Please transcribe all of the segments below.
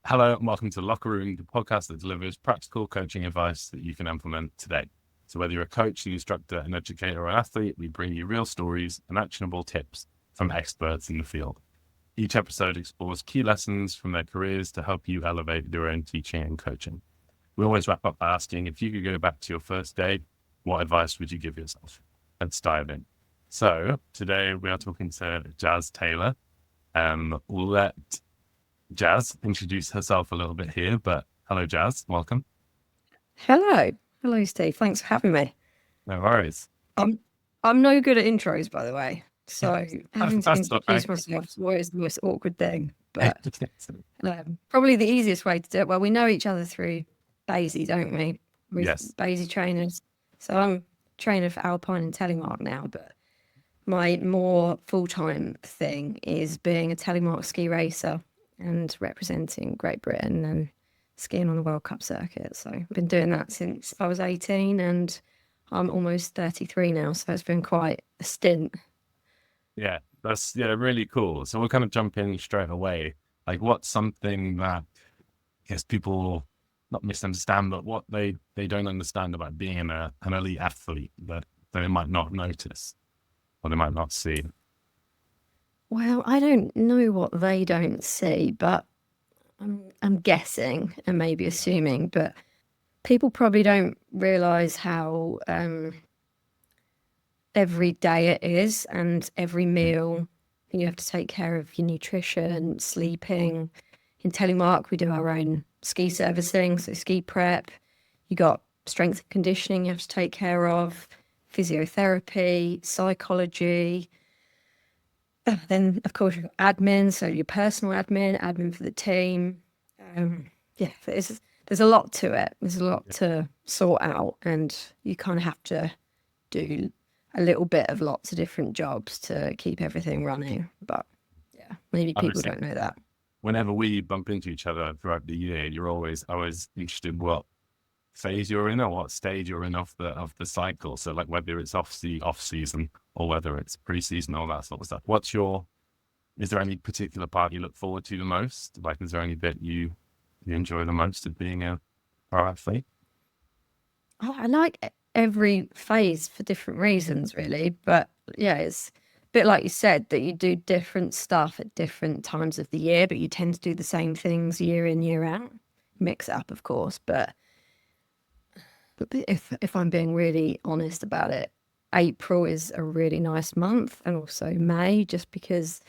Hello and welcome to Locker Room, the podcast that delivers practical coaching advice that you can implement today. So whether you're a coach, an instructor, an educator, or an athlete, we bring you real stories and actionable tips from experts in the field. Each episode explores key lessons from their careers to help you elevate your own teaching and coaching. We always wrap up by asking, if you could go back to your first day, what advice would you give yourself? Let's dive in. So today we are talking to Jasmin Taylor. We'll let Jazz introduce herself a little bit here, but hello, Jazz. Welcome. Hello, Steve. Thanks for having me. No worries. I'm no good at intros, by the way. So having to That's all right. introduce myself is always the most awkward thing. But probably the easiest way to do it. Well, we know each other through BASI, don't we? We're Yes. BASI trainers. So I'm trainer for Alpine and Telemark now, but my more full-time thing is being a Telemark ski racer and representing Great Britain and skiing on the World Cup circuit. So I've been doing that since I was 18 and I'm almost 33 now. So it's been quite a stint. Yeah, that's really cool. So we'll kind of jump in straight away. Like, what's something that I guess people not misunderstand, but what they don't understand about being an elite athlete that they might not notice or they might not see? Well, I don't know what they don't see, but I'm guessing and maybe assuming, but people probably don't realise how every day it is and every meal you have to take care of your nutrition, sleeping. In Telemark, we do our own ski servicing, so ski prep. You got strength and conditioning you have to take care of, physiotherapy, psychology. Then, of course, you've got admin, so your personal admin for the team. There's a lot to it. There's a lot to sort out, and you kind of have to do a little bit of lots of different jobs to keep everything running. But yeah, maybe people Obviously, don't know that. whenever we bump into each other throughout the year, you're always interested in what phase you're in or what stage you're in of the cycle. So like whether it's off season or whether it's pre-season, all that sort of stuff. Is there any particular part you look forward to the most? Like, is there any bit you enjoy the most of being a pro athlete? Oh, I like every phase for different reasons, really. But yeah, it's a bit like you said that you do different stuff at different times of the year, but you tend to do the same things year in, year out. Mix it up, of course, but if I'm being really honest about it, April is a really nice month, and also May, just because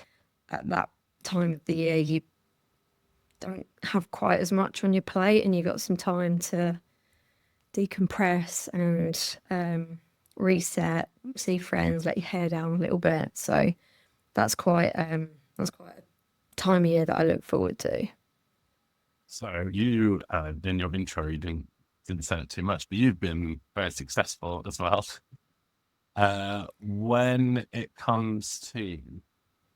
at that time of the year you don't have quite as much on your plate and you've got some time to decompress and reset, see friends, let your hair down a little bit. So that's quite a time of year that I look forward to. So you, in your intro, you didn't say it too much, but you've been very successful as well. When it comes to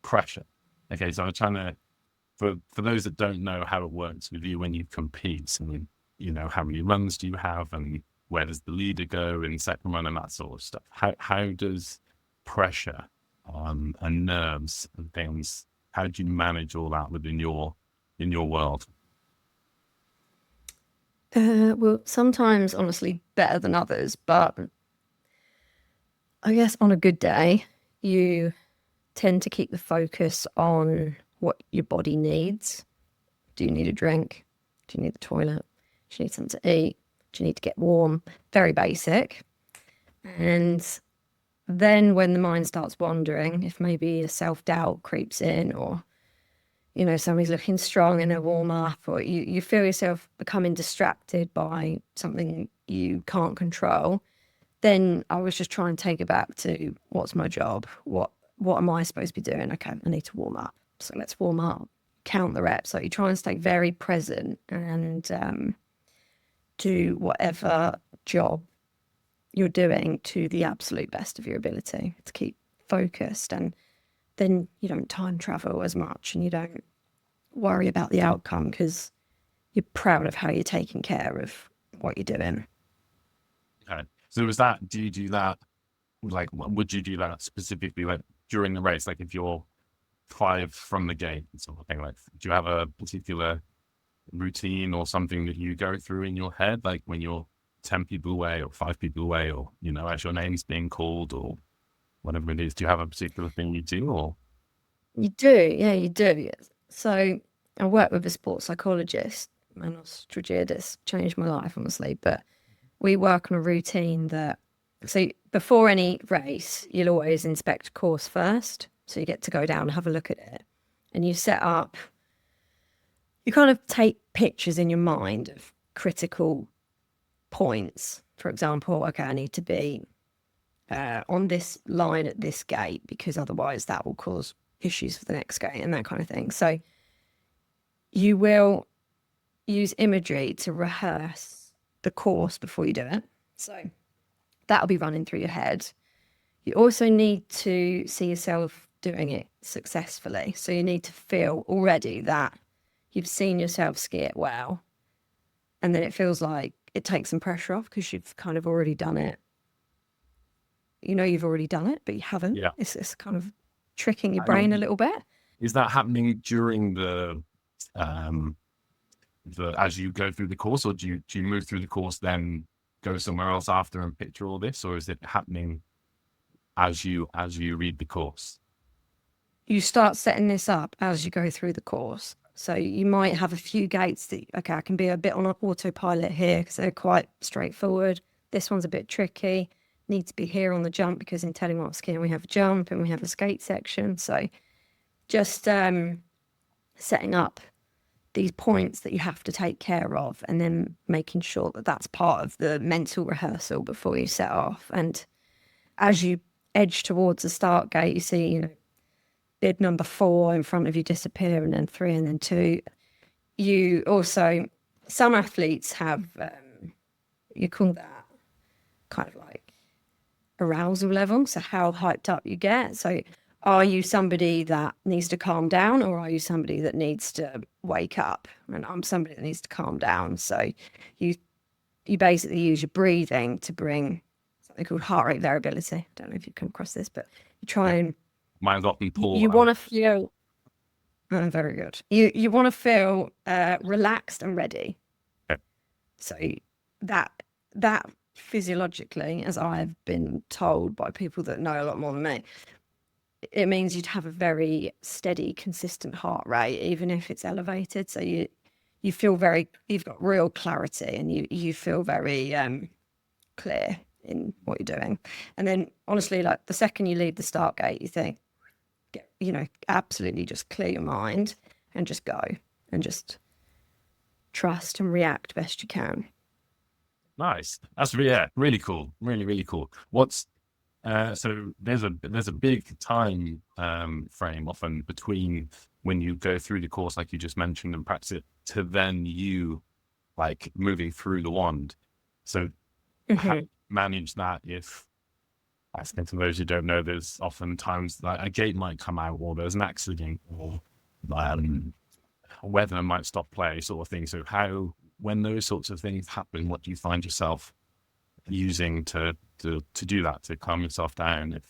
pressure, okay, so I'm trying to, for those that don't know how it works with you when you compete, so how many runs do you have and where does the leader go in second run and that sort of stuff? How does pressure and nerves and things, how do you manage all that within your world? Well, sometimes honestly better than others, but I guess on a good day, you tend to keep the focus on what your body needs. Do you need a drink? Do you need the toilet? Do you need something to eat? Do you need to get warm? Very basic. And then when the mind starts wandering, if maybe a self-doubt creeps in or somebody's looking strong in a warm up, or you feel yourself becoming distracted by something you can't control, then I was just trying to take it back to what's my job? What am I supposed to be doing? Okay, I need to warm up. So let's warm up, count the reps. So you try and stay very present and do whatever job you're doing to the absolute best of your ability to keep focused, and then you don't time travel as much and you don't worry about the outcome because you're proud of how you're taking care of what you're doing. Okay. So do you do that, like, would you do that specifically like during the race? Like if you're 5 from the gate sort of thing, like, do you have a particular routine or something that you go through in your head, like when you're 10 people away or 5 people away, or, you know, as your name's being called or whatever it is? Do you have a particular thing you do, or? You do, yeah, you do. So I work with a sports psychologist, Manos Tragedis, changed my life, honestly. But we work on a routine that, so before any race, you'll always inspect a course first. So you get to go down and have a look at it. And you set up, you kind of take pictures in your mind of critical points. For example, okay, I need to be on this line at this gate because otherwise that will cause issues for the next gate and that kind of thing. So you will use imagery to rehearse the course before you do it. So that'll be running through your head. You also need to see yourself doing it successfully. So you need to feel already that you've seen yourself ski it well. And then it feels like it takes some pressure off because you've kind of already done it. You know you've already done it, but you haven't. Yeah. It's kind of tricking your brain a little bit. Is that happening during the as you go through the course, or do you move through the course then go somewhere else after and picture all this, or is it happening as you read the course? You start setting this up as you go through the course. So you might have a few gates that, okay, I can be a bit on an autopilot here because they're quite straightforward. This one's a bit tricky. Need to be here on the jump because in Telemark skiing we have a jump and we have a skate section. So just setting up these points that you have to take care of, and then making sure that that's part of the mental rehearsal before you set off. And as you edge towards the start gate, you see, you know, bid number 4 in front of you disappear, and then 3, and then 2. You also, some athletes have, you call that kind of like arousal level. So how hyped up you get. So are you somebody that needs to calm down, or are you somebody that needs to wake up? And I'm somebody that needs to calm down. So you basically use your breathing to bring something called heart rate variability. I don't know if you've come across this, but you try and Mine's often poor. you want to feel very good. You want to feel relaxed and ready. Okay. So that physiologically, as I've been told by people that know a lot more than me, it means you'd have a very steady, consistent heart rate, even if it's elevated. So you feel you've got real clarity, and you feel very clear in what you're doing. And then honestly, like the second you leave the start gate, you think, you know, absolutely just clear your mind and just go and just trust and react best you can. Nice. That's really cool. Really, really cool. What's so there's a big time frame often between when you go through the course, like you just mentioned, and practice it, to then you like moving through the wand. So how do you manage that? If, I think, for those who don't know, there's often times that a gate might come out, or there's an accident, or weather might stop play, sort of thing. So when those sorts of things happen, what do you find yourself using to do that, to calm yourself down?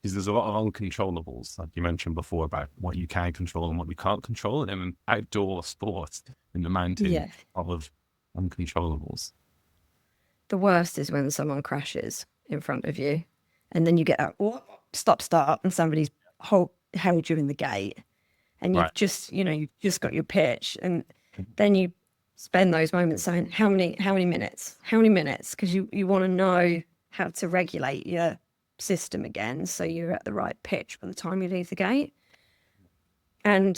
Because there's a lot of uncontrollables, like you mentioned before, about what you can control and what you can't control, and in outdoor sports in the mountain, of uncontrollables. The worst is when someone crashes in front of you, and then you get a stop start, and somebody's held you in the gate, and you've just got your pitch, and then you spend those moments saying, how many minutes, because you want to know how to regulate your system again so you're at the right pitch by the time you leave the gate. And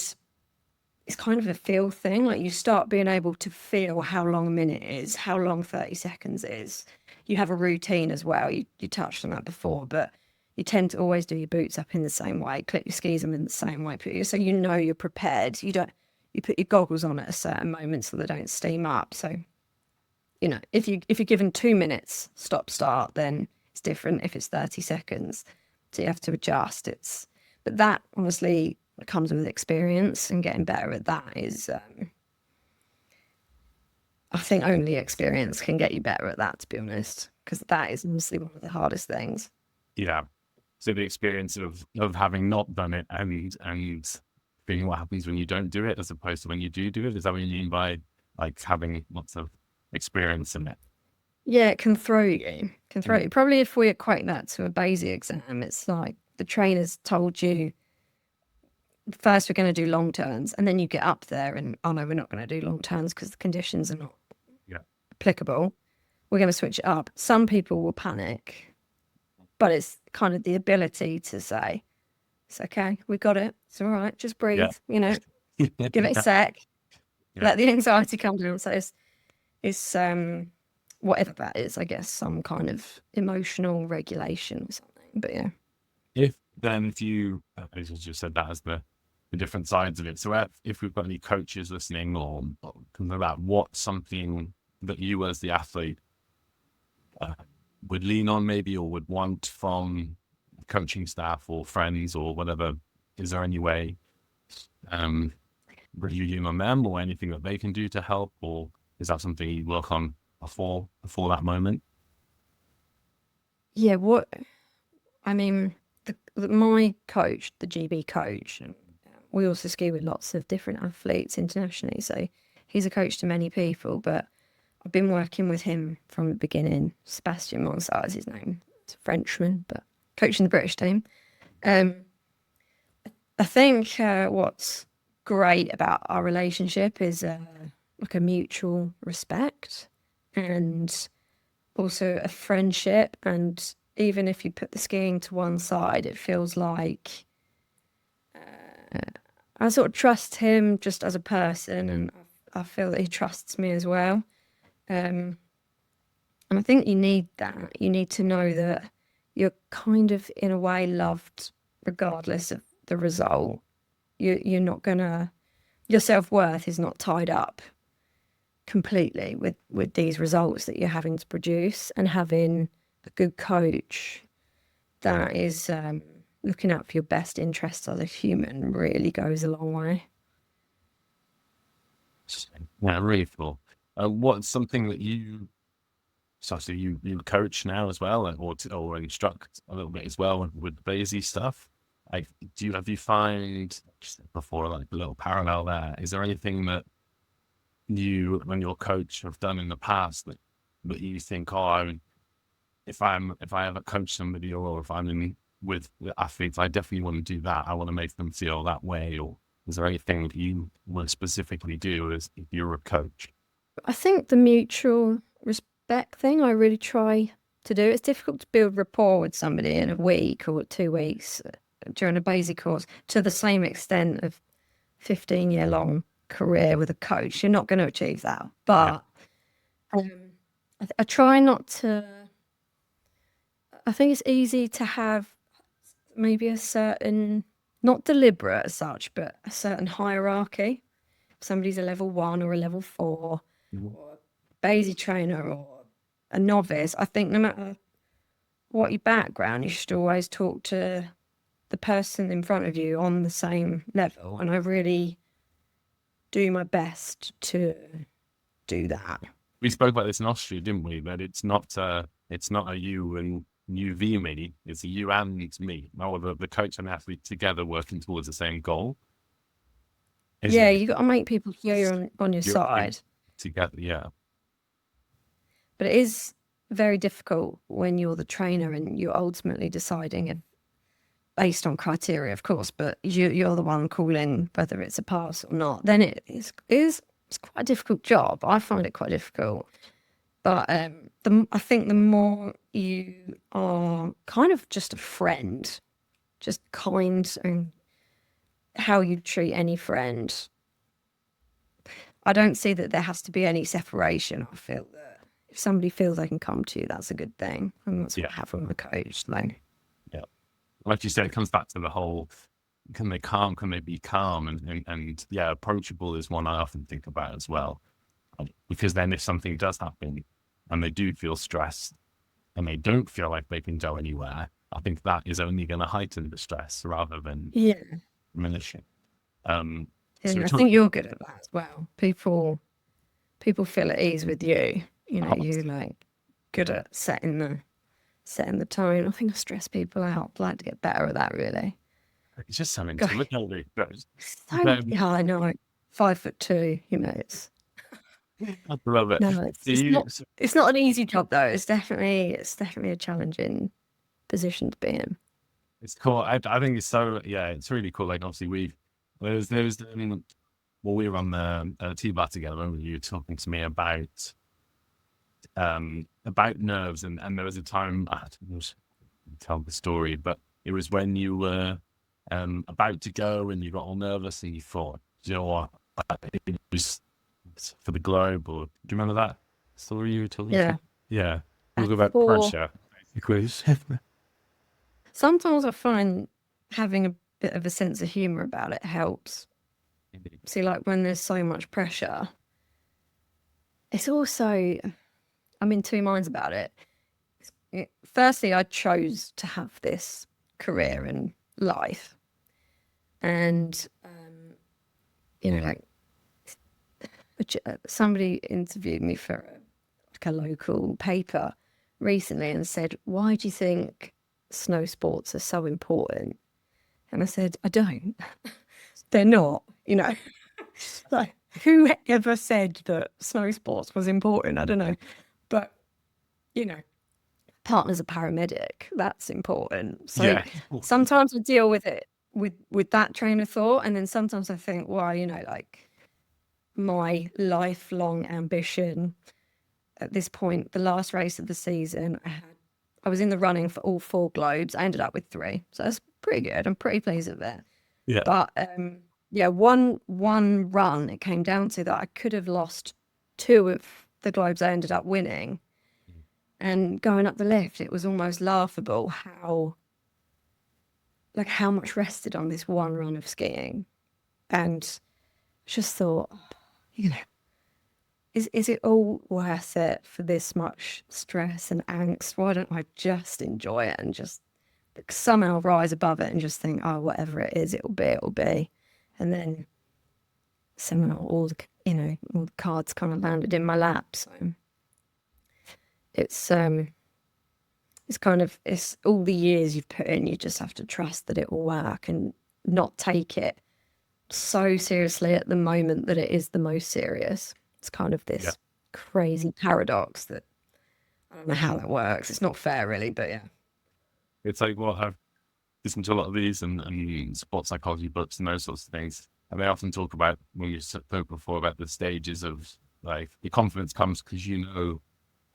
it's kind of a feel thing. Like, you start being able to feel how long a minute is, how long 30 seconds is. You have a routine as well. You touched on that before, but you tend to always do your boots up in the same way, clip your skis in the same way, so you know you're prepared. You put your goggles on at a certain moment so they don't steam up. So, you know, if you're given 2 minutes stop start, then it's different if it's 30 seconds. So you have to adjust. But that honestly comes with experience, and getting better at that is, I think only experience can get you better at that, to be honest, because that is honestly one of the hardest things. Yeah. So the experience of having not done it and feeling what happens when you don't do it, as opposed to when you do it. Is that what you mean by like having lots of experience in it. Yeah, it can throw you. Can throw you. Probably if we equate that to a BASI exam, it's like the trainer's told you first we're going to do long turns, and then you get up there and, oh no, we're not going to do long turns because the conditions are not Yeah. applicable. We're going to switch it up. Some people will panic, but it's kind of the ability to say, it's okay, we got it. It's all right. Just breathe, Yeah. give it a sec, let the anxiety come down. So it's whatever that is, I guess, some kind of emotional regulation or something. But yeah. If you, as you just said, that as the different sides of it. So if we've got any coaches listening or something about what's something that you as the athlete would lean on maybe, or would want from coaching staff or friends or whatever, is there any way you lean on them or anything that they can do to help, or is that something you work on before that moment? Yeah, I mean, my coach, the GB coach, and we also ski with lots of different athletes internationally. So he's a coach to many people, but I've been working with him from the beginning. Sebastian Monsard is his name. It's a Frenchman, but coaching the British team. I think what's great about our relationship is like a mutual respect and also a friendship. And even if you put the skiing to one side, it feels like I sort of trust him just as a person, and I feel that he trusts me as well. And I think you need that. You need to know that you're kind of, in a way, loved regardless of the result. You're not gonna, your self-worth is not tied up completely with these results that you're having to produce, and having a good coach that is looking out for your best interests as a human really goes a long way. Yeah, really cool. What's something that you coach now as well, or instruct a little bit as well with BASI stuff? Like, have you find before, like, a little parallel there? Is there anything that you, when your coach, have done in the past that you think, oh, if I ever coach somebody, or if I'm in with athletes, I definitely want to do that. I want to make them feel that way. Or is there anything that you would specifically do as if you're a coach? I think the mutual respect thing I really try to do. It's difficult to build rapport with somebody in a week or 2 weeks during a BASI course to the same extent of 15-year long career with a coach. You're not going to achieve that. But I try not to. I think it's easy to have maybe a certain, not deliberate as such, but a certain hierarchy. If somebody's a level 1 or a level 4, or a BASI trainer or a novice, I think no matter what your background, you should always talk to the person in front of you on the same level. And I really do my best to do that. We spoke about this in Austria, didn't we? That it's not a you and you v me. It's a you and it's me. Or the coach and athlete together working towards the same goal. Yeah, you got to make people feel you're on your side. Together, yeah. But it is very difficult when you're the trainer and you're ultimately deciding, based on criteria, of course, but you're the one calling whether it's a pass or not. Then it's quite a difficult job. I find it quite difficult. But I think the more you are kind of just a friend, just kind, and how you treat any friend, I don't see that there has to be any separation. I feel that if somebody feels they can come to you, that's a good thing. And that's what I have with my coach. Like, yeah. Like you said, it comes back to the whole, can they be calm? And yeah, approachable is one I often think about as well. Because then if something does happen and they do feel stressed and they don't feel like they can go anywhere, I think that is only going to heighten the stress rather than diminish it. I think you're good at that as well. People feel at ease with you. You're like good at setting the tone. I think I stress people out. I'd like to get better at that, really. It's just so intimidating. Yeah, I know. 5'2", it's I love it. No, Do you, it's not an easy job though. It's definitely a challenging position to be in. it's cool. I think it's so, yeah, it's really cool. Like, obviously, well, we were on the T-bar together, and you were talking to me about nerves, and there was a time, I don't know, tell the story, but it was when you were about to go and you got all nervous and you thought, you know what, it was for the Globe, or do you remember that story you were talking Yeah. to? Yeah, talk about For pressure. Because sometimes I find having a bit of a sense of humor about it helps. See, like when there's so much pressure, it's also, I'm in two minds about it. Firstly, I chose to have this career and life. And, like somebody interviewed me for a local paper recently and said, why do you think snow sports are so important? And I said, I don't. They're not, Like, who ever said that snow sports was important? I don't know. But, partner's a paramedic. That's important. So yeah, sometimes I deal with it with that train of thought. And then sometimes I think, well, like my lifelong ambition at this point, the last race of the season, I was in the running for all 4 globes. I ended up with 3. So that's pretty good. I'm pretty pleased with it. yeah, But one run, it came down to that I could have lost 2 of the globes I ended up winning. And going up the lift, it was almost laughable how much rested on this one run of skiing. And just thought, is it all worth it for this much stress and angst? Why don't I just enjoy it and just somehow rise above it and just think, oh, whatever it is, it'll be. And then somehow all the cards kind of landed in my lap. So it's it's all the years you've put in, you just have to trust that it will work and not take it so seriously at the moment that it is the most serious. It's kind of this crazy paradox that I don't know how that works. It's not fair really, but yeah. it's like, well, I've listened to a lot of these and sports psychology books and those sorts of things, and they often talk about, when you spoke before, about the stages of, like, your confidence comes because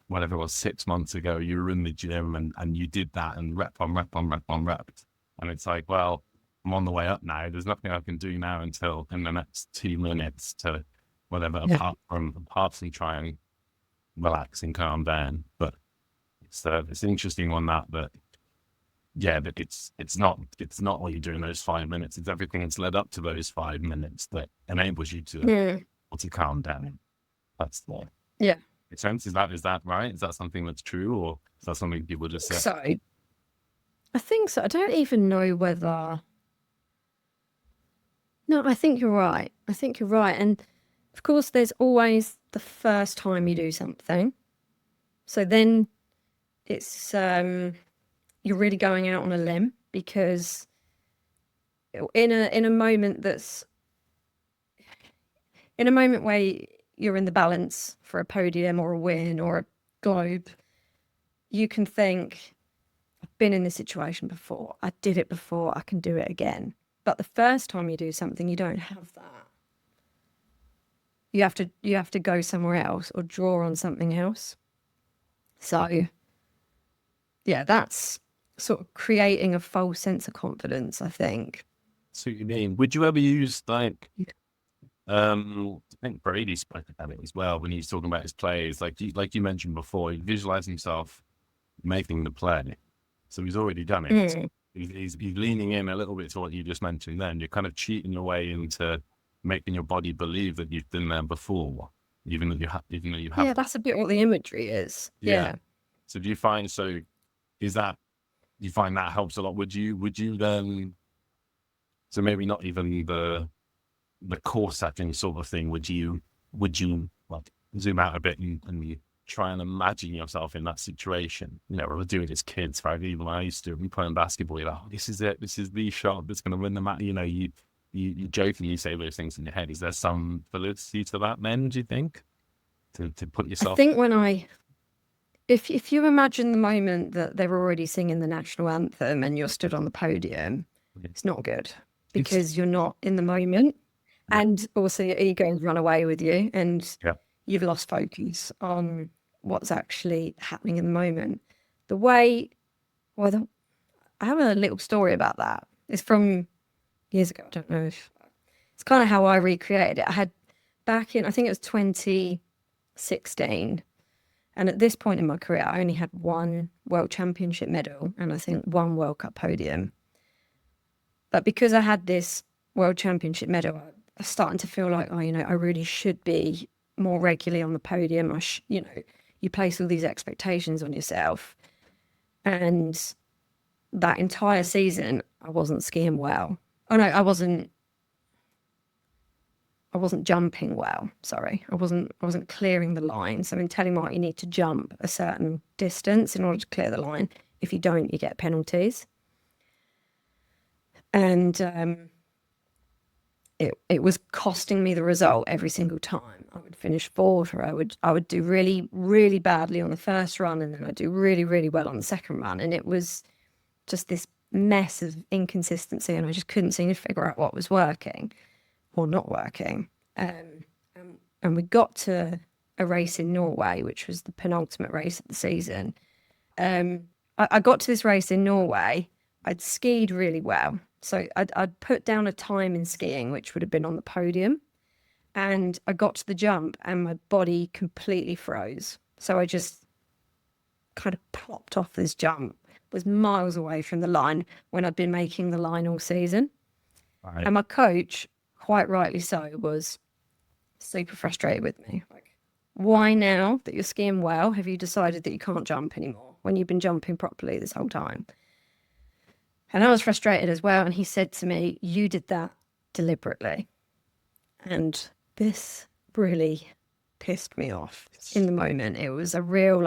whatever it was 6 months ago, you were in the gym and you did that and rep on rep on rep on rep. And it's like, well, I'm on the way up now. There's nothing I can do now until in the next 2 minutes to whatever, apart from try and relax and calm down. But it's an interesting one that it's not what you do in those 5 minutes. It's everything that's led up to those 5 minutes that enables you to calm down. That's the makes sense. Is that right? Is that something that's true, or is that something people just say? So I think so. I don't even know whether. No, I think you're right. And of course, there's always the first time you do something. So then it's you're really going out on a limb, because in a moment where you're in the balance for a podium or a win or a globe, you can think, I've been in this situation before. I did it before. I can do it again. But the first time you do something, you don't have that. You have to go somewhere else or draw on something else. So yeah, that's sort of creating a false sense of confidence, I think. So you mean, would you ever use, like, I think Brady spoke about it as well when he's talking about his plays, like you mentioned before, he visualized himself making the play, so he's already done it. He's leaning in a little bit to what you just mentioned. Then you're kind of cheating your way into making your body believe that you've been there before, even though you have. Yeah, that's a bit what the imagery is. Yeah. So do you find, you find that helps a lot? Would you then, so maybe not even the course setting sort of thing, would you like zoom out a bit and you try and imagine yourself in that situation? We're doing it as kids, right? Even when I used to be playing basketball, you're like, oh, this is it, this is the shot that's going to win the match. You jokingly say those things in your head. Is there some validity to that then, do you think? to put I yourself? think if you imagine the moment that they're already singing the national anthem and you're stood on the podium, it's not good because you're not in the moment. Yeah. And also your ego's run away with you and Yeah. you've lost focus on what's actually happening in the moment. The way, I have a little story about that. It's from years ago. I don't know if it's kind of how I recreated it. I had back in, I think it was 2016. And at this point in my career, I only had one world championship medal and I think one World Cup podium. But because I had this world championship medal, I was starting to feel like, I really should be more regularly on the podium. You place all these expectations on yourself. And that entire season, I wasn't skiing well. Oh no, I wasn't jumping well. Sorry, I wasn't clearing the line. So in Telemark, you need to jump a certain distance in order to clear the line. If you don't, you get penalties. And it was costing me the result every single time. I would finish fourth, or I would do really, really badly on the first run, and then I'd do really, really well on the second run. And it was just this mess of inconsistency, and I just couldn't seem to figure out what was working or not working. And we got to a race in Norway, which was the penultimate race of the season. I got to this race in Norway. I'd skied really well. So I'd put down a time in skiing, which would have been on the podium. And I got to the jump and my body completely froze. So I just kind of plopped off this jump, was miles away from the line when I'd been making the line all season. Right. And my coach, quite rightly so, was super frustrated with me. Like, why now that you're skiing well, have you decided that you can't jump anymore when you've been jumping properly this whole time? And I was frustrated as well. And he said to me, you did that deliberately. And this really pissed me off in the moment. It was a real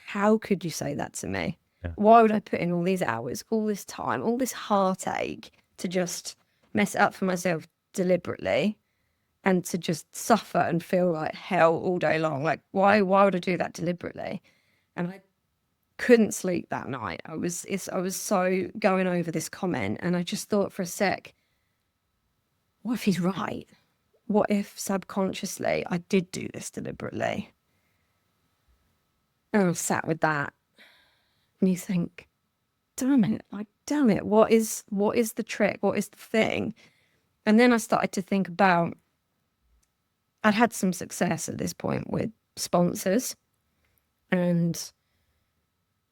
how could you say that to me? Yeah. Why would I put in all these hours, all this time, all this heartache to just mess it up for myself deliberately and to just suffer and feel like hell all day long? Like, why would I do that deliberately? And I couldn't sleep that night. I was so going over this comment, and I just thought for a sec, what if he's right? What if subconsciously I did do this deliberately? And I was sat with that, and you think, damn it, what is the trick? What is the thing? And then I started to think about, I'd had some success at this point with sponsors, and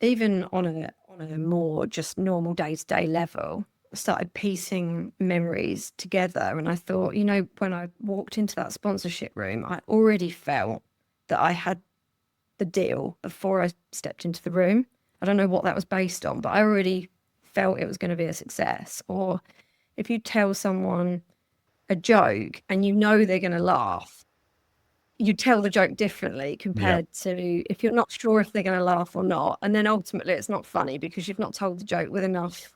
even on a more just normal day-to-day level, I started piecing memories together. And I thought, when I walked into that sponsorship room, I already felt that I had the deal before I stepped into the room. I don't know what that was based on, but I already felt it was going to be a success. Or if you tell someone a joke and they're going to laugh, you tell the joke differently compared to if you're not sure if they're going to laugh or not. And then ultimately it's not funny because you've not told the joke with enough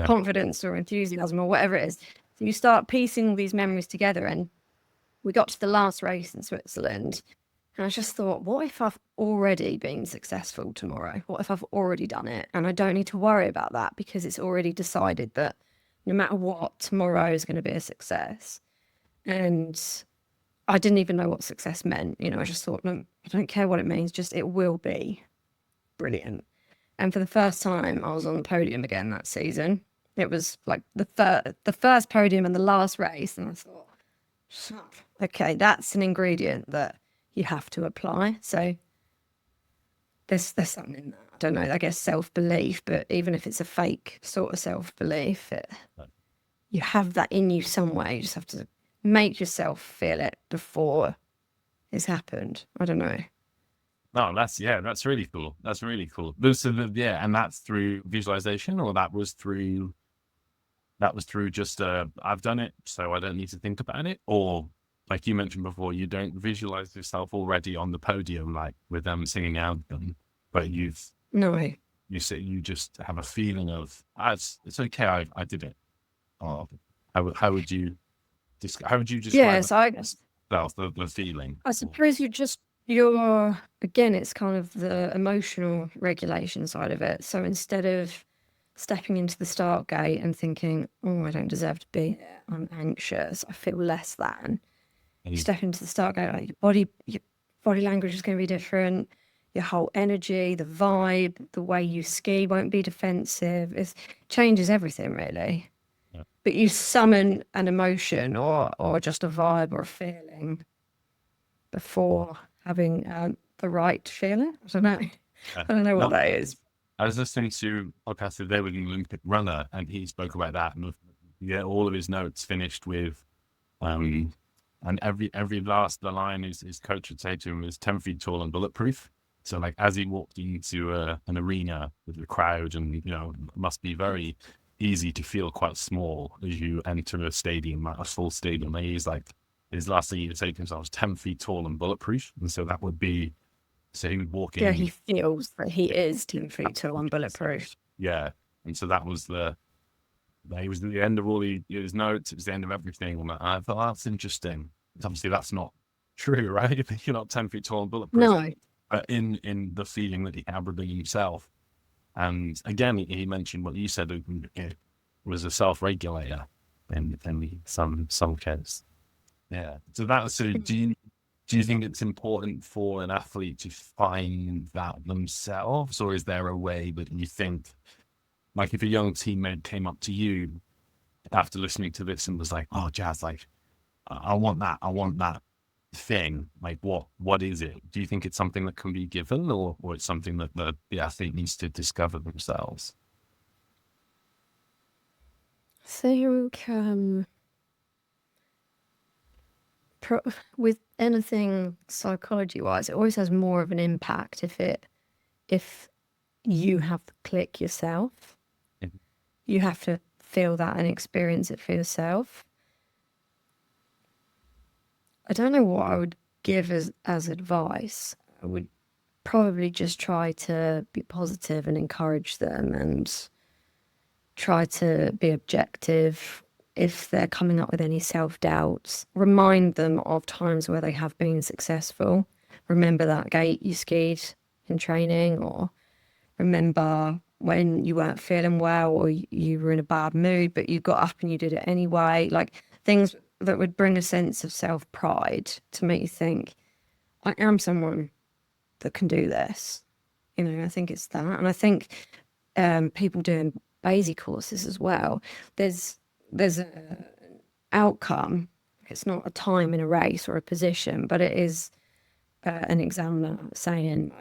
confidence or enthusiasm or whatever it is. So you start piecing all these memories together. And we got to the last race in Switzerland. And I just thought, what if I've already been successful tomorrow? What if I've already done it? And I don't need to worry about that because it's already decided that no matter what, tomorrow is going to be a success. And I didn't even know what success meant. I just thought, no, I don't care what it means, just it will be brilliant. And for the first time, I was on the podium again that season. It was like the first podium and the last race. And I thought, okay, that's an ingredient that you have to apply. So there's something in that. I don't know, I guess self-belief, but even if it's a fake sort of self-belief, you have that in you somewhere. You just have to make yourself feel it before it's happened. I don't know. No, that's really cool. That's really cool. So and that's through visualization, or that was through just I've done it, so I don't need to think about it, or like you mentioned before, you don't visualize yourself already on the podium, like with them singing out them, but you just have a feeling of it's okay, I did it. Or how would you describe so I guess the feeling? I suppose you just again, it's kind of the emotional regulation side of it. So instead of stepping into the start gate and thinking, oh, I don't deserve to be here, I'm anxious, I feel less than, you step into the start gate, like your body language is going to be different, your whole energy, the vibe, the way you ski won't be defensive. It changes everything, really. Yeah. But you summon an emotion or just a vibe or a feeling before having the right feeling. I don't know. I don't know what No, that is. I was listening to a podcast today with an Olympic runner, and he spoke about that. And yeah, all of his notes finished with, and every last the line his coach would say to him was 10 feet tall and bulletproof. So like as he walked into an arena with the crowd, and it must be very easy to feel quite small as you enter a stadium, a full stadium. And he's like, his last thing he would say to himself was 10 feet tall and bulletproof, and so that would be. So he would walk Yeah, in. he feels that he is 10 feet tall and bulletproof. Yeah. And so that was he was at the end of all his notes. It was the end of everything. And I thought, that's interesting. Obviously, that's not true, right? You're not 10 feet tall and bulletproof. No. But in the feeling that he had within himself. And again, he mentioned what you said, it was a self-regulator in some case. Yeah. So that, so do you think it's important for an athlete to find that themselves, or is there a way that you think, like if a young teammate came up to you after listening to this and was like, "Oh, Jazz, like I want that thing. Like what is it?" Do you think it's something that can be given, or it's something that the athlete needs to discover themselves? I think with anything psychology wise, it always has more of an impact if you have the click yourself. Mhm. You have to feel that and experience it for yourself. I don't know what I would give as advice. I would probably just try to be positive and encourage them and try to be objective. If they're coming up with any self-doubts, remind them of times where they have been successful. Remember that gate you skied in training, or remember when you weren't feeling well or you were in a bad mood, but you got up and you did it anyway. Like things that would bring a sense of self-pride to make you think, I am someone that can do this. I think it's that. And I think people doing BASI courses as well, there's an outcome. It's not a time in a race or a position, but it is an examiner saying,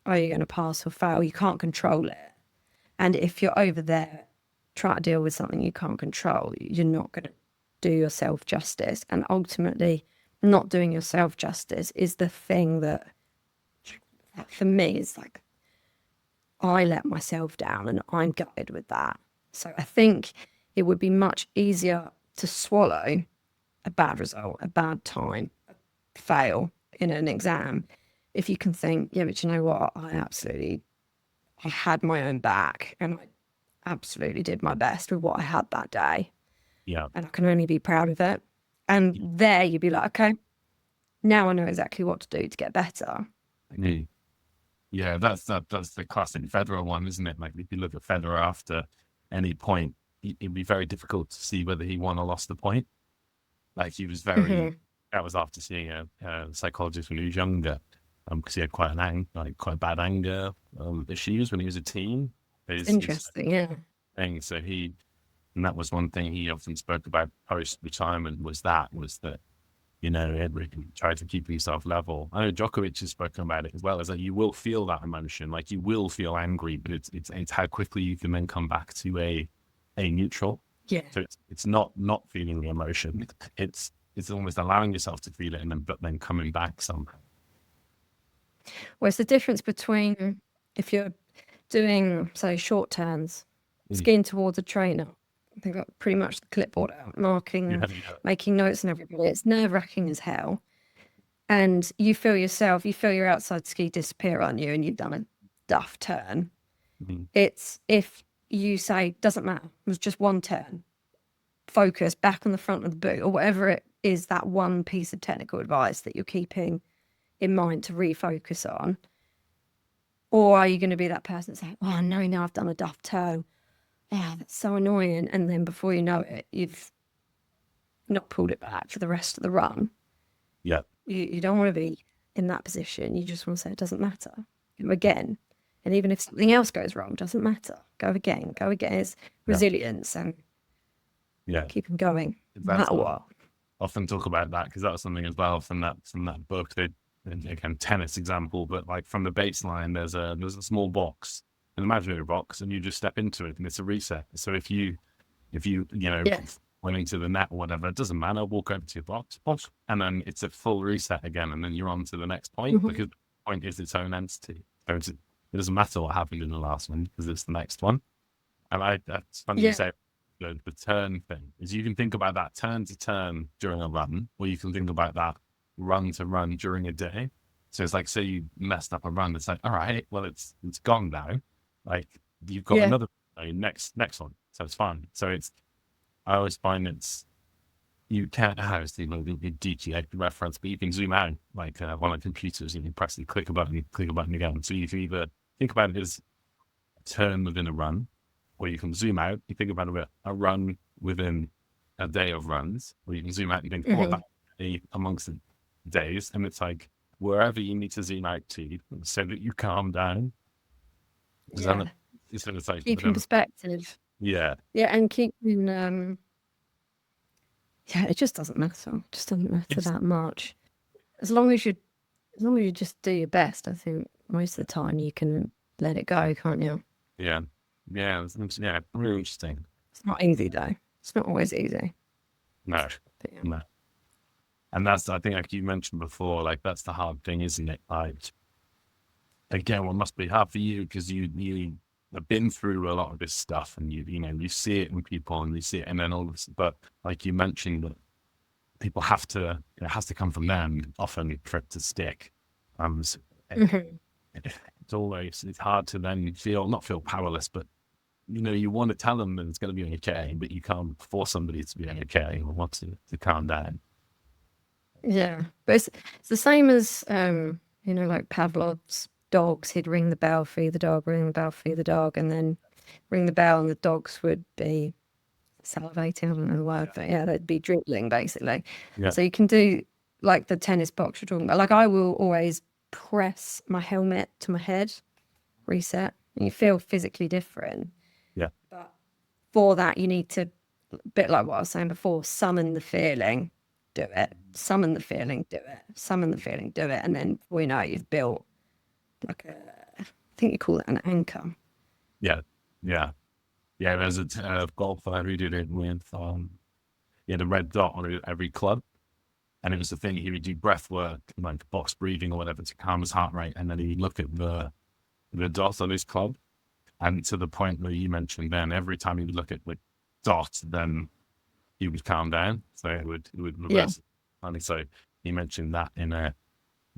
are you going to pass or fail? You can't control it. And if you're over there trying to deal with something you can't control, you're not going to do yourself justice. And ultimately, not doing yourself justice is the thing that for me is like, I let myself down and I'm gutted with that. So I think it would be much easier to swallow a bad result, a bad time, a fail in an exam, if you can think, yeah, but you know what? I had my own back and I absolutely did my best with what I had that day. Yeah. And I can only be proud of it. And there you'd be like, okay, now I know exactly what to do to get better. Mm. Yeah, that's the classic Federer one, isn't it? Like if you look at Federer after any point, it'd be very difficult to see whether he won or lost the point. Like he was very. That was after seeing a psychologist when he was younger, because he had quite quite bad anger issues when he was a teen. Interesting, yeah. Thing. So and that was one thing he often spoke about post retirement was that he had really tried to keep himself level. I know Djokovic has spoken about it as well, is that you will feel that emotion, like you will feel angry, but it's how quickly you can then come back to a neutral. Yeah. So it's not feeling the emotion. It's almost allowing yourself to feel it but then coming back somehow. Well, it's the difference between if you're doing, say, short turns, skiing towards a trainer. They've got pretty much the clipboard out, marking, making notes and everybody. It's nerve-wracking as hell. And you feel your outside ski disappear on you and you've done a duff turn. Mm-hmm. It's if you say, doesn't matter, it was just one turn, focus back on the front of the boot or whatever it is, that one piece of technical advice that you're keeping in mind to refocus on? Or are you going to be that person saying, oh, no, now I've done a duff toe. Yeah, that's so annoying. And then before you know it, you've not pulled it back for the rest of the run. Yeah. You don't want to be in that position. You just want to say, it doesn't matter. Go again. And even if something else goes wrong, doesn't matter. Go again. Go again. It's resilience and keep them going. No matter what. Often talk about that because that was something as well from that book. They, again, tennis example, but like from the baseline, there's a small box, an imaginary box, and you just step into it, and it's a reset. So if you went into the net or whatever, it doesn't matter. Walk over to your box, and then it's a full reset again, and then you're on to the next point because the point is its own entity. So it doesn't matter what happened in the last one because it's the next one. And that's funny you say. The turn thing is you can think about that turn to turn during a run, or you can think about that run to run during a day. So it's like, say you messed up a run, it's like, all right, well, it's gone now. Like you've got another next one, so it's fine. So I always find you can't have the DTA reference, but you can zoom out like on a computer, you can press the click a button again. So you can either think about it as a turn within a run, or you can zoom out, you think about a run within a day of runs, or you can zoom out and think, that amongst the days. And it's like wherever you need to zoom out to so that you calm down. It's like, keep in perspective. Yeah. Yeah, and keeping, it just doesn't matter. It just doesn't matter that much. As long as you just do your best, I think most of the time you can let it go, can't you? Yeah. Yeah, really interesting. It's not easy though. It's not always easy. No, no. And that's, I think, like you mentioned before, like that's the hard thing, isn't it? Like, again, what must be hard for you because you have been through a lot of this stuff, and you see it in people, and you see it, and then all this. But like you mentioned, that people it has to come from them often for it to stick. It's hard to then not feel powerless, but you want to tell them that it's going to be okay, but you can't force somebody to be okay or want to calm down. Yeah, but it's the same as like Pavlov's dogs. He'd ring the bell, feed the dog, ring the bell, feed the dog, and then ring the bell, and the dogs would be salivating. I don't know the word, but they'd be drooling basically. Yeah. So you can do like the tennis box you're talking about. Like I will always press my helmet to my head, reset, and you feel physically different. Yeah. But for that, you need to, a bit like what I was saying before, summon the feeling, do it. Summon the feeling, do it. Summon the feeling, do it. And then before you know it, you've built like I think you call it an anchor. Yeah. Yeah. Yeah. There's a golfer who did it with, the red dot on every club. And it was the thing, he would do breath work, like box breathing or whatever to calm his heart rate. And then he'd look at the dot on his club. And to the point where you mentioned then, every time he would look at the dot, then he would calm down. So it would reverse. Yeah. And so he mentioned that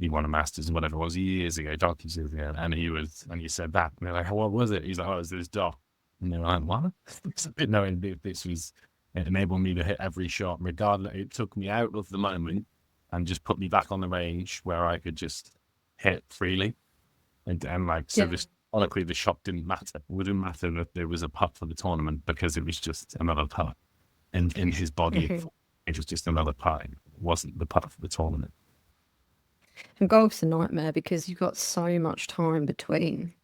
he won a Masters and whatever it was years ago, donkeys years ago. And he said that. And they're like, what was it? He's like, oh, it was this dot. And they were like, what? I didn't know it enabled me to hit every shot, regardless. It took me out of the moment and just put me back on the range where I could just hit freely. Honestly, the shot didn't matter. It wouldn't matter that there was a putt for the tournament because it was just another putt. In his body, it was just another putt. It wasn't the putt for the tournament. And golf's a nightmare because you've got so much time between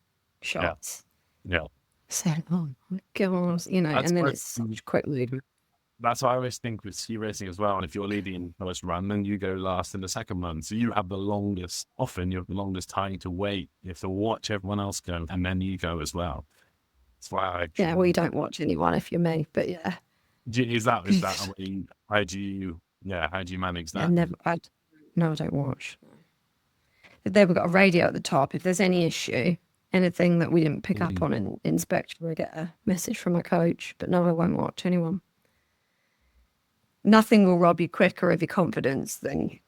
shots. Yeah. So, oh my God, and then it's such quick movement. That's what I always think with ski racing as well. And if you're leading the first run, then you go last in the second run. So you have the longest time to wait. You have to watch everyone else go, and then you go as well. That's why well, you don't watch anyone if you're me, but yeah. Is that how do you manage that? No, I don't watch. They've got a radio at the top. If there's any issue, anything that we didn't pick up on in inspection, we get a message from my coach. But no, I won't watch anyone. Nothing will rob you quicker of your confidence than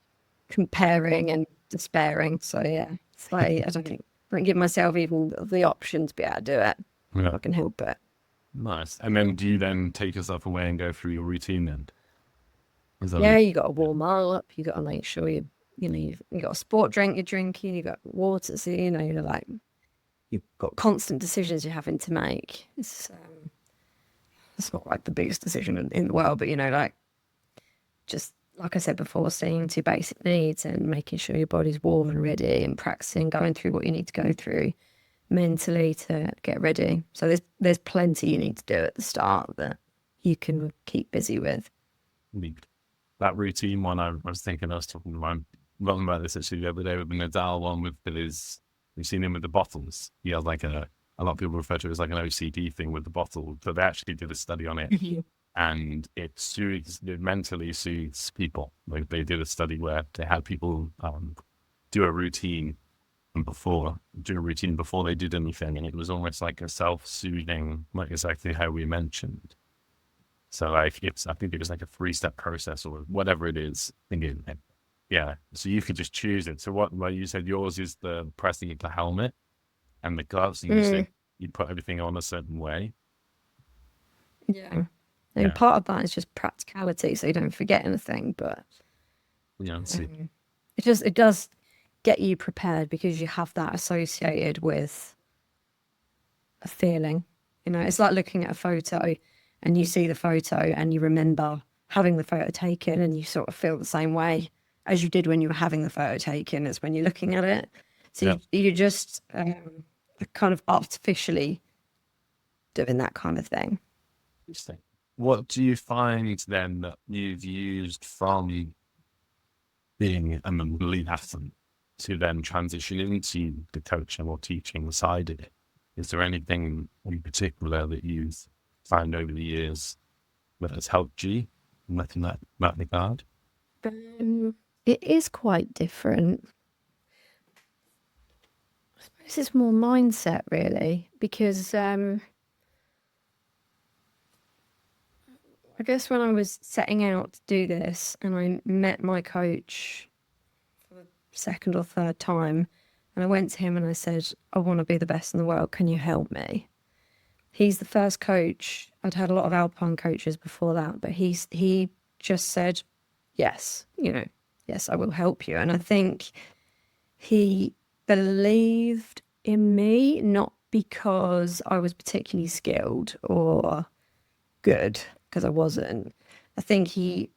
comparing and despairing. So yeah, it's like I don't give myself even the option to be able to do it. Yeah. I can help it. Nice. And then do you then take yourself away and go through your routine then? You got to warm up. You got to make sure you're you've got a sport drink you're drinking, you've got water, so you're like, you've got constant decisions you're having to make. It's not like the biggest decision in the world, but like, just like I said before, seeing to basic needs and making sure your body's warm and ready, and practicing going through what you need to go through mentally to get ready. So there's plenty you need to do at the start that you can keep busy with. That routine one, I was thinking, I was talking about this actually the other day with the Nadal one, with his, we've seen him with the bottles. He has like a lot of people refer to it as like an OCD thing with the bottle, but they actually did a study on it. And it mentally soothes people. Like, they did a study where they had people do a routine before they did anything, and it was almost like a self-soothing, like exactly how we mentioned. So like, I think it was like a 3-step process or whatever it is. Yeah. So you could just choose it. So what, like you said, yours is the pressing the helmet and the gloves. You said you put everything on a certain way. Yeah. And part of that is just practicality, so you don't forget anything. But it does get you prepared, because you have that associated with a feeling. It's like looking at a photo, and you see the photo and you remember having the photo taken, and you sort of feel the same way as you did when you were having the photo taken as when you're looking at it. So you just kind of artificially doing that kind of thing. Interesting. What do you find then that you've used from being a lead athlete to then transition into the coaching or teaching side of it? Is there anything in particular that you've found over the years that has helped you in that regard? It is quite different. I suppose it's more mindset, really, because I guess when I was setting out to do this and I met my coach for the second or third time, and I went to him and I said, I want to be the best in the world. Can you help me? He's the first coach. I'd had a lot of Alpine coaches before that, but he just said, yes, yes, I will help you. And I think he believed in me, not because I was particularly skilled or good, because I wasn't. I think he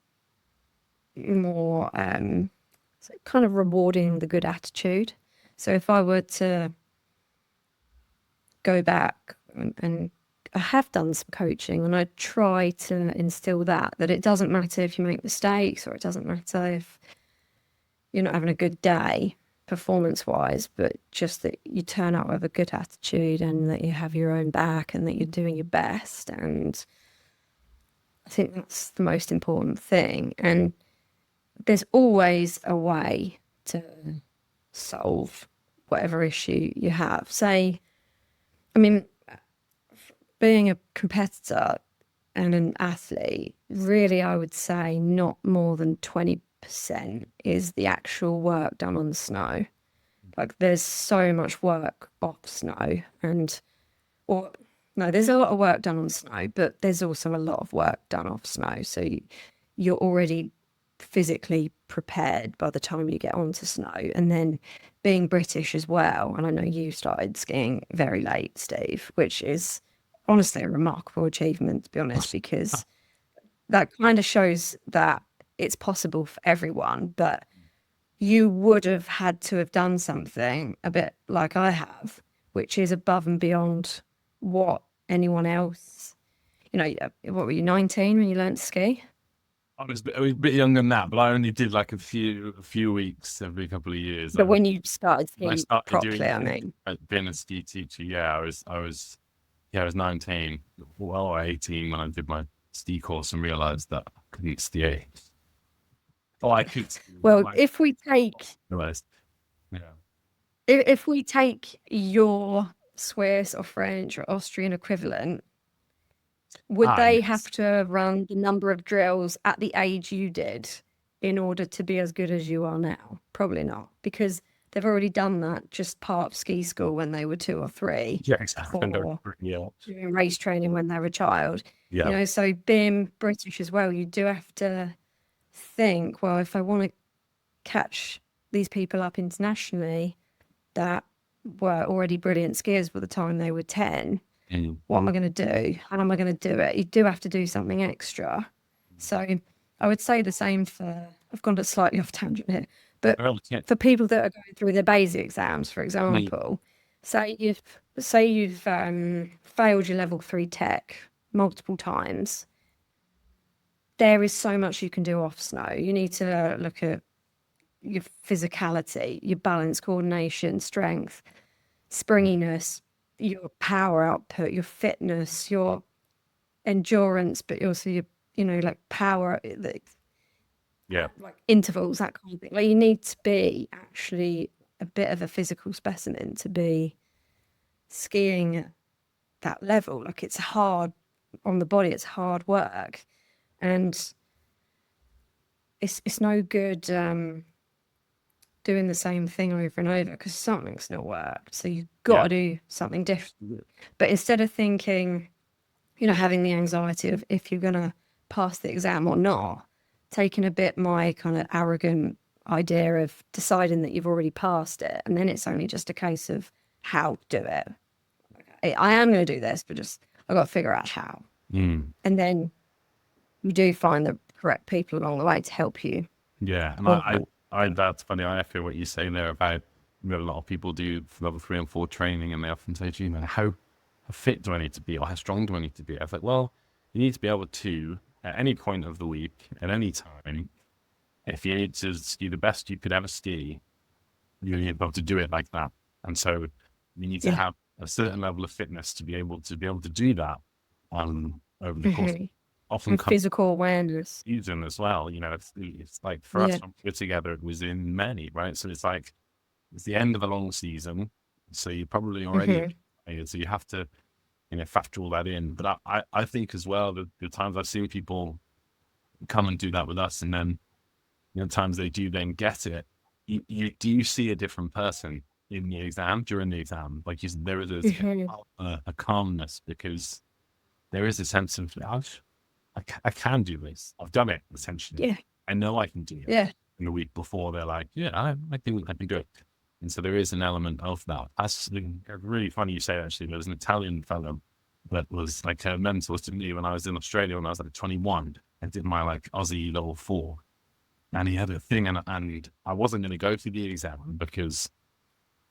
more kind of rewarding the good attitude. So if I were to go back, and I have done some coaching, and I try to instill that it doesn't matter if you make mistakes, or it doesn't matter if you're not having a good day performance-wise, but just that you turn up with a good attitude, and that you have your own back, and that you're doing your best. And I think that's the most important thing. And there's always a way to solve whatever issue you have. Being a competitor and an athlete, really, I would say not more than 20% is the actual work done on the snow. Like, there's so much work off snow, there's a lot of work done on snow, but there's also a lot of work done off snow. So you're already physically prepared by the time you get onto snow. And then being British as well, and I know you started skiing very late, Steve, which is honestly a remarkable achievement, to be honest, because that kind of shows that it's possible for everyone. But you would have had to have done something a bit like I have, which is above and beyond what anyone else, what were you, 19 when you learned to ski? I was a bit younger than that, but I only did like a few weeks every couple of years. But when you started skiing properly, being a ski teacher, I was 19, or 18 when I did my ski course and realized that I couldn't ski. Oh, I could. Well, if we take your Swiss or French or Austrian equivalent, would they have to run the number of drills at the age you did in order to be as good as you are now? Probably not, because they've already done that just part of ski school when they were 2 or 3. Yeah, exactly. Or doing race training when they were a child. Yeah. So being British as well, you do have to think, well, if I want to catch these people up internationally that were already brilliant skiers by the time they were 10. What am I going to do? How am I going to do it? You do have to do something extra. So I would say the same for, I've gone slightly off tangent here, but for people that are going through their BASI exams, for example, say you've failed your level 3 tech multiple times, there is so much you can do off snow. You need to look at your physicality, your balance, coordination, strength, springiness, your power output, your fitness, your endurance, but also your, like power, like intervals, that kind of thing. Like, you need to be actually a bit of a physical specimen to be skiing at that level. Like, it's hard on the body, it's hard work, and it's no good doing the same thing over and over, because something's not worked. So you've got to do something different. But instead of thinking, having the anxiety of if you're going to pass the exam or not, taking a bit my kind of arrogant idea of deciding that you've already passed it, and then it's only just a case of how to do it. Okay, I am going to do this, but just I've got to figure out how. And then you do find the correct people along the way to help you. Yeah, and I that's funny. I feel what you're saying there about a lot of people do level 3 and 4 training, and they often say, "Gee, man, how fit do I need to be, or how strong do I need to be?" I was like, well, you need to be able to, at any point of the week, at any time, if you need to ski the best you could ever ski, you need to be able to do it like that. And so you need to have a certain level of fitness to be able to do that over the course. Often physical awareness season as well. It's like for us when we're together, it was in May, right? So it's like it's the end of a long season, so you're probably already so you have to factor all that in. But I think as well that the times I've seen people come and do that with us, and then times they do then get it, you see a different person in the exam, during the exam. Like there is a calmness, because there is a sense of I can do this. I've done it, essentially. Yeah. I know I can do it. Yeah. And the week before, they're like, I think I can do it. And so there is an element of that. That's really funny you say that, actually. There was an Italian fellow that was like a mentor to me when I was in Australia when I was like 21. I did my like Aussie level 4. And he had a thing, and I wasn't going to go to the exam because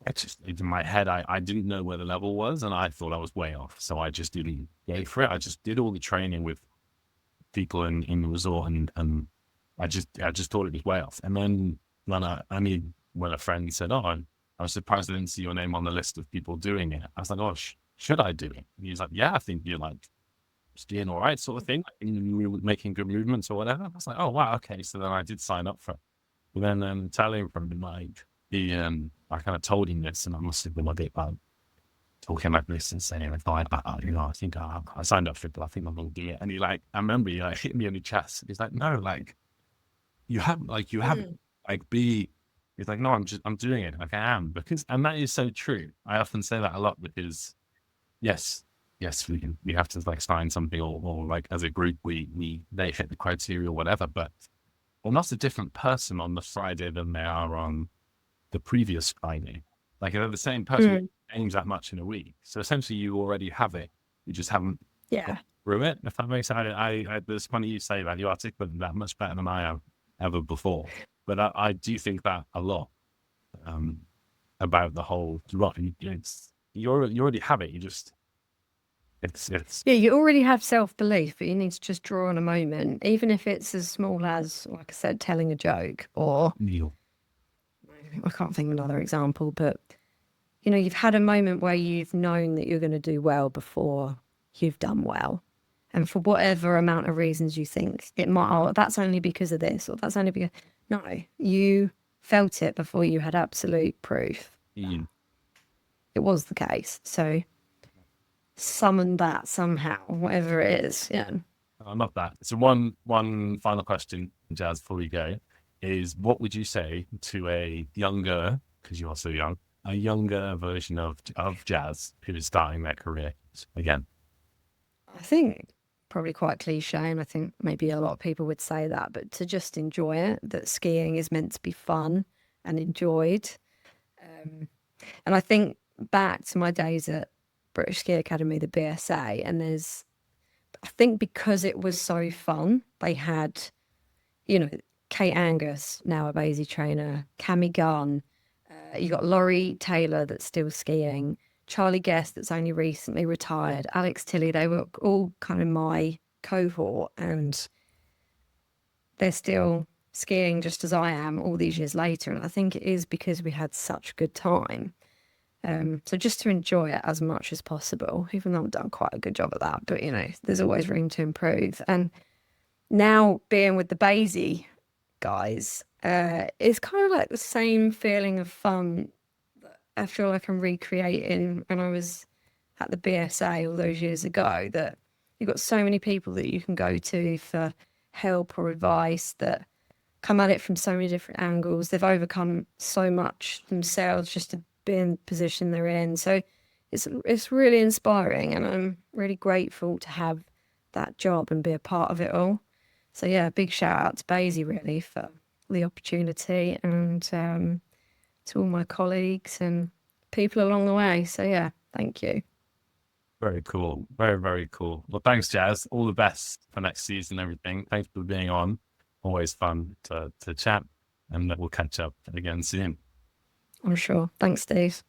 it's in my head, I didn't know where the level was, and I thought I was way off. So I just didn't go for it. I just did all the training with people in the resort, and I just thought it was way off. And then when a friend said, "Oh, I was surprised I didn't see your name on the list of people doing it," I was like, "Oh, should I do it?" And he's like, "Yeah, I think you're like skiing all right, sort of thing. You're making good movements or whatever." I was like, "Oh wow, okay." So then I did sign up for it. But then Italian friend, like I kind of told him this, and I must have been a bit talking like this and saying, I think I signed up for it, but I think I'm going to do it. And I remember he hit me on the chest. He's like, "No, like you haven't, he's like, "No, I'm doing it. Like I am." And that is so true. I often say that a lot, because yes, we have to like sign something, or like as a group, they hit the criteria or whatever, but we're not a different person on the Friday than they are on the previous Friday. Like they're the same person aims that much in a week. So essentially you already have it. You just haven't got through it. If that makes sense. It's funny you say that. You articulate that much better than I have ever before. But I do think that a lot about the whole, you already have it. You just, it's you already have self-belief, but you need to just draw on a moment, even if it's as small as, like I said, telling a joke, or I can't think of another example, but you've had a moment where you've known that you're going to do well before you've done well. And for whatever amount of reasons you think it might, that's only because of this, or that's only because, no, you felt it before you had absolute proof. It was the case. So summon that somehow, whatever it is. Yeah. I love that. So one final question, Jazz, before we go, is what would you say to a younger, because you are so young, a younger version of Jazz who is starting their career again? I think probably quite cliche, and I think maybe a lot of people would say that, but to just enjoy it, that skiing is meant to be fun, and enjoyed. And I think back to my days at British Ski Academy, the BSA, and I think because it was so fun, they had, Kate Angus, now a BASI trainer, Cami Gunn, you got Laurie Taylor that's still skiing, Charlie Guest that's only recently retired, Alex Tilley, they were all kind of my cohort, and they're still skiing just as I am all these years later. And I think it is because we had such a good time. So just to enjoy it as much as possible, even though I've done quite a good job at that, but there's always room to improve. And now being with the BASI guys, it's kind of like the same feeling of fun that I feel like I'm recreating when I was at the BSA all those years ago, that you've got so many people that you can go to for help or advice that come at it from so many different angles. They've overcome so much themselves just to be in the position they're in. So it's really inspiring, and I'm really grateful to have that job and be a part of it all. So yeah, big shout out to BASI really for the opportunity, and to all my colleagues and people along the way. So yeah, thank you. Very cool. Very, very cool. Well, thanks, Jazz. All the best for next season and everything. Thanks for being on. Always fun to chat, and we'll catch up again soon. I'm sure. Thanks, Steve.